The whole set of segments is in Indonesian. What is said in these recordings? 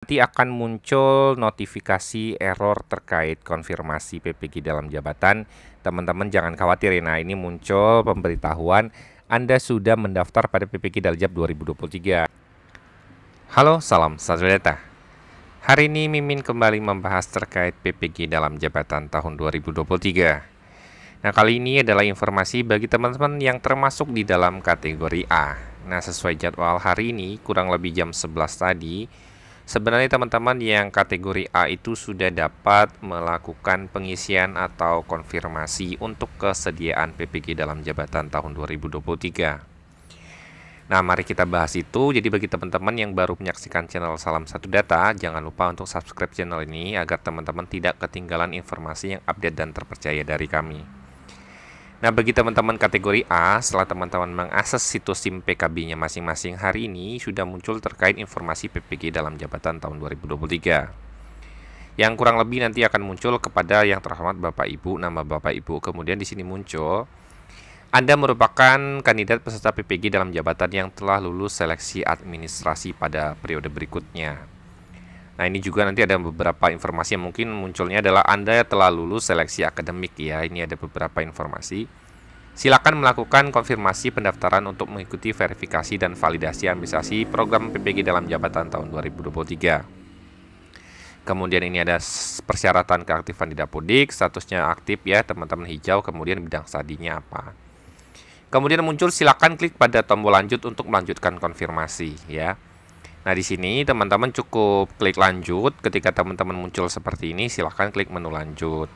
Nanti akan muncul notifikasi error terkait konfirmasi PPG dalam jabatan. Teman-teman jangan khawatir ya. Nah, ini muncul pemberitahuan Anda sudah mendaftar pada PPG Daljab 2023. Halo, salam satu data. Hari ini Mimin kembali membahas terkait PPG dalam jabatan tahun 2023. Nah, kali ini adalah informasi bagi teman-teman yang termasuk di dalam kategori A. Nah, sesuai jadwal hari ini, kurang lebih jam 11 tadi, sebenarnya teman-teman yang kategori A itu sudah dapat melakukan pengisian atau konfirmasi untuk kesediaan PPG dalam jabatan tahun 2023. Nah, mari kita bahas itu. Jadi bagi teman-teman yang baru menyaksikan channel Salam Satu Data, jangan lupa untuk subscribe channel ini agar teman-teman tidak ketinggalan informasi yang update dan terpercaya dari kami. Nah, bagi teman-teman kategori A, setelah teman-teman mengakses situs SIM PKB-nya masing-masing hari ini, sudah muncul terkait informasi PPG dalam jabatan tahun 2023. Yang kurang lebih nanti akan muncul kepada yang terhormat Bapak Ibu, nama Bapak Ibu. Kemudian di sini muncul, Anda merupakan kandidat peserta PPG dalam jabatan yang telah lulus seleksi administrasi pada periode berikutnya. Nah, ini juga nanti ada beberapa informasi yang mungkin munculnya adalah Anda telah lulus seleksi akademik ya. Ini ada beberapa informasi. Silakan melakukan konfirmasi pendaftaran untuk mengikuti verifikasi dan validasi administrasi program PPG dalam jabatan tahun 2023. Kemudian ini ada persyaratan keaktifan di Dapodik, statusnya aktif ya, teman-teman hijau, kemudian bidang studinya apa. Kemudian muncul silakan klik pada tombol lanjut untuk melanjutkan konfirmasi ya. Nah, di sini teman-teman cukup klik lanjut. Ketika teman-teman muncul seperti ini, silahkan klik menu lanjut.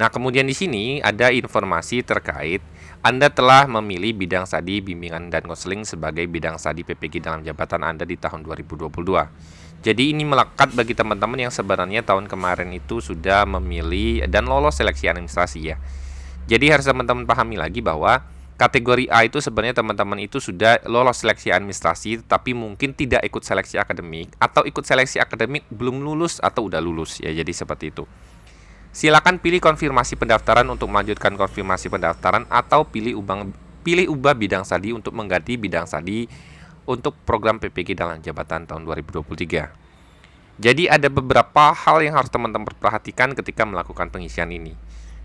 Nah, kemudian di sini ada informasi terkait Anda telah memilih bidang studi bimbingan dan konseling sebagai bidang studi PPG dalam jabatan Anda di tahun 2022. Jadi ini melekat bagi teman-teman yang sebenarnya tahun kemarin itu sudah memilih dan lolos seleksi administrasi ya. Jadi harus teman-teman pahami lagi bahwa kategori A itu sebenarnya teman-teman itu sudah lolos seleksi administrasi tapi mungkin tidak ikut seleksi akademik atau ikut seleksi akademik belum lulus atau udah lulus ya. Jadi seperti itu. Silakan pilih konfirmasi pendaftaran untuk melanjutkan konfirmasi pendaftaran atau pilih ubah bidang studi untuk mengganti bidang studi untuk program PPG dalam jabatan tahun 2023. Jadi ada beberapa hal yang harus teman-teman perhatikan ketika melakukan pengisian ini.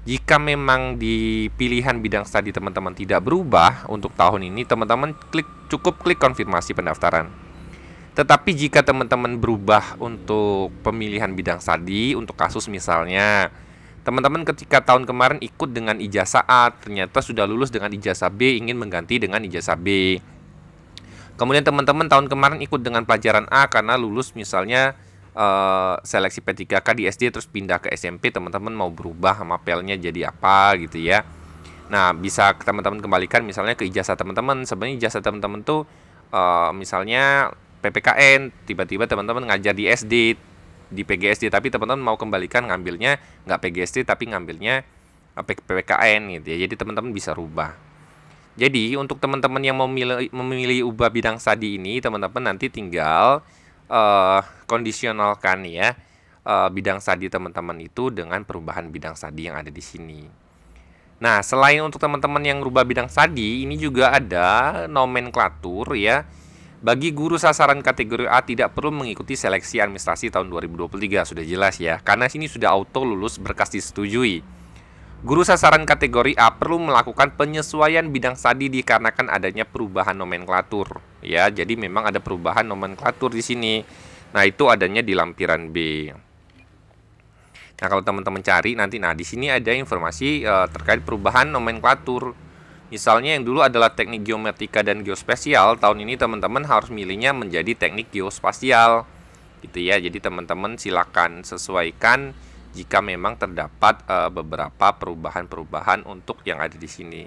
Jika memang di pilihan bidang studi teman-teman tidak berubah untuk tahun ini, teman-teman cukup klik konfirmasi pendaftaran. Tetapi jika teman-teman berubah untuk pemilihan bidang studi, untuk kasus misalnya, teman-teman ketika tahun kemarin ikut dengan ijazah A, ternyata sudah lulus dengan ijazah B, ingin mengganti dengan ijazah B. Kemudian teman-teman tahun kemarin ikut dengan pelajaran A karena lulus misalnya seleksi P3K di SD terus pindah ke SMP, teman-teman mau berubah mapelnya jadi apa gitu ya. Nah, bisa teman-teman kembalikan misalnya ke ijazah teman-teman. Sebenarnya ijazah teman-teman tuh misalnya PPKN, tiba-tiba teman-teman ngajar di SD, di PGSD, tapi teman-teman mau kembalikan ngambilnya nggak PGSD tapi ngambilnya PPKN gitu ya. Jadi teman-teman bisa rubah. Jadi untuk teman-teman yang memilih ubah bidang studi ini, teman-teman nanti tinggal kondisionalkan ya bidang studi teman-teman itu dengan perubahan bidang studi yang ada di sini. Nah, selain untuk teman-teman yang rubah bidang studi, ini juga ada nomenklatur ya. Bagi guru sasaran kategori A tidak perlu mengikuti seleksi administrasi tahun 2023, sudah jelas ya. Karena sini sudah auto lulus berkas disetujui. Guru sasaran kategori A perlu melakukan penyesuaian bidang studi dikarenakan adanya perubahan nomenklatur. Ya, jadi memang ada perubahan nomenklatur di sini. Nah, itu adanya di lampiran B. Nah, kalau teman-teman cari nanti, nah di sini ada informasi terkait perubahan nomenklatur. Misalnya yang dulu adalah teknik geometrik dan geospasial, tahun ini teman-teman harus milihnya menjadi teknik geospasial. Gitu ya. Jadi teman-teman silakan sesuaikan jika memang terdapat beberapa perubahan-perubahan untuk yang ada di sini.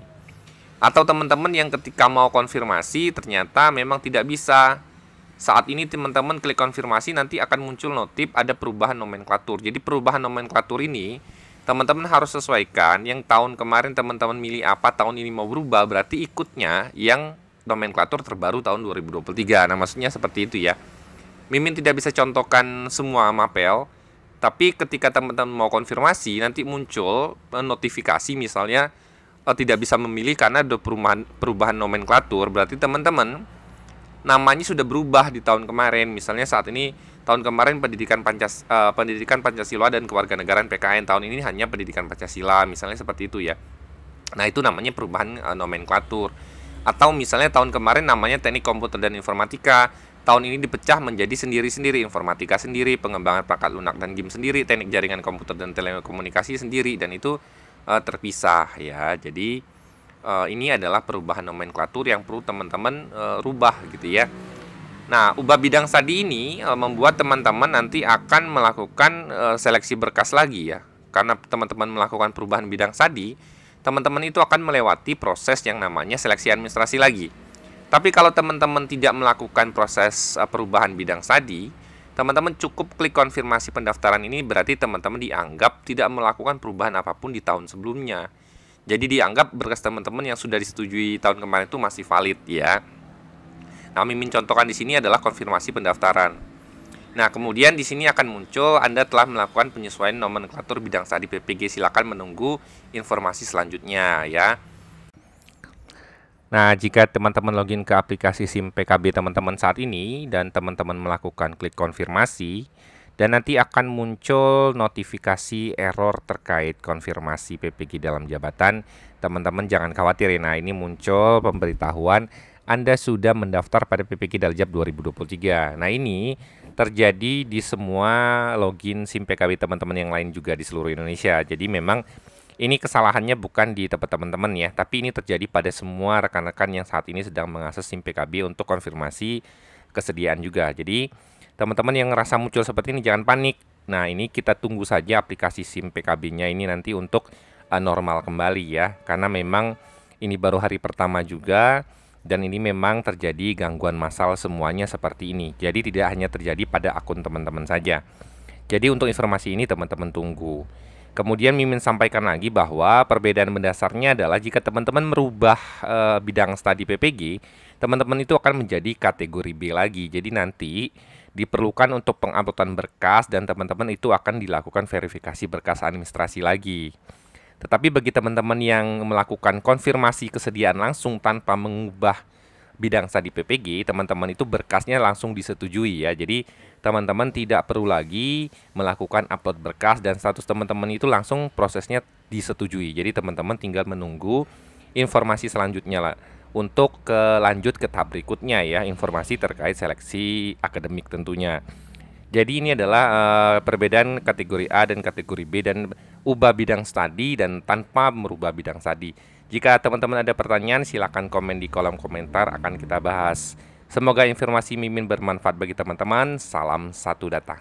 Atau teman-teman yang ketika mau konfirmasi ternyata memang tidak bisa. Saat ini teman-teman klik konfirmasi nanti akan muncul notif ada perubahan nomenklatur. Jadi perubahan nomenklatur ini teman-teman harus sesuaikan. Yang tahun kemarin teman-teman milih apa, tahun ini mau berubah, berarti ikutnya yang nomenklatur terbaru tahun 2023. Nah, maksudnya seperti itu ya. Mimin tidak bisa contohkan semua mapel, tapi ketika teman-teman mau konfirmasi nanti muncul notifikasi misalnya tidak bisa memilih karena ada perubahan nomenklatur. Berarti teman-teman namanya sudah berubah di tahun kemarin. Misalnya saat ini tahun kemarin pendidikan Pancasila dan Kewarganegaraan PKN, tahun ini hanya pendidikan Pancasila, misalnya seperti itu ya. Nah, itu namanya perubahan nomenklatur. Atau misalnya tahun kemarin namanya Teknik Komputer dan Informatika, tahun ini dipecah menjadi sendiri-sendiri, informatika sendiri, pengembangan perangkat lunak dan game sendiri, teknik jaringan komputer dan telekomunikasi sendiri, dan itu terpisah ya. Jadi ini adalah perubahan nomenklatur yang perlu teman-teman rubah gitu ya. Nah, ubah bidang studi ini membuat teman-teman nanti akan melakukan seleksi berkas lagi ya. Karena teman-teman melakukan perubahan bidang studi, teman-teman itu akan melewati proses yang namanya seleksi administrasi lagi. Tapi kalau teman-teman tidak melakukan proses perubahan bidang studi, teman-teman cukup klik konfirmasi pendaftaran ini, berarti teman-teman dianggap tidak melakukan perubahan apapun di tahun sebelumnya. Jadi dianggap berkas teman-teman yang sudah disetujui tahun kemarin itu masih valid ya. Nah, Mimin contohkan di sini adalah konfirmasi pendaftaran. Nah, kemudian di sini akan muncul Anda telah melakukan penyesuaian nomenklatur bidang studi PPG. Silakan menunggu informasi selanjutnya ya. Nah, jika teman-teman login ke aplikasi SIM PKB teman-teman saat ini dan teman-teman melakukan klik konfirmasi, dan nanti akan muncul notifikasi error terkait konfirmasi PPG dalam jabatan, teman-teman jangan khawatir ya. Nah, ini muncul pemberitahuan Anda sudah mendaftar pada PPG Daljab 2023. Nah, ini terjadi di semua login SIM PKB teman-teman yang lain juga di seluruh Indonesia. Jadi memang ini kesalahannya bukan di tempat teman-teman ya, tapi ini terjadi pada semua rekan-rekan yang saat ini sedang mengakses SIM PKB untuk konfirmasi kesediaan juga. Jadi teman-teman yang ngerasa muncul seperti ini jangan panik. Nah, ini kita tunggu saja aplikasi SIM PKB-nya ini nanti untuk normal kembali ya, karena memang ini baru hari pertama juga. Dan ini memang terjadi gangguan massal semuanya seperti ini. Jadi tidak hanya terjadi pada akun teman-teman saja. Jadi untuk informasi ini teman-teman tunggu. Kemudian Mimin sampaikan lagi bahwa perbedaan mendasarnya adalah jika teman-teman merubah bidang studi PPG, teman-teman itu akan menjadi kategori B lagi. Jadi nanti diperlukan untuk penguploadan berkas dan teman-teman itu akan dilakukan verifikasi berkas administrasi lagi. Tetapi bagi teman-teman yang melakukan konfirmasi kesediaan langsung tanpa mengubah bidang studi PPG, teman-teman itu berkasnya langsung disetujui ya. Jadi teman-teman tidak perlu lagi melakukan upload berkas dan status teman-teman itu langsung prosesnya disetujui. Jadi teman-teman tinggal menunggu informasi selanjutnya lah untuk lanjut ke tahap berikutnya ya, informasi terkait seleksi akademik tentunya. Jadi ini adalah perbedaan kategori A dan kategori B dan ubah bidang studi dan tanpa merubah bidang studi. Jika teman-teman ada pertanyaan silakan komen di kolom komentar, akan kita bahas. Semoga informasi Mimin bermanfaat bagi teman-teman. Salam satu data.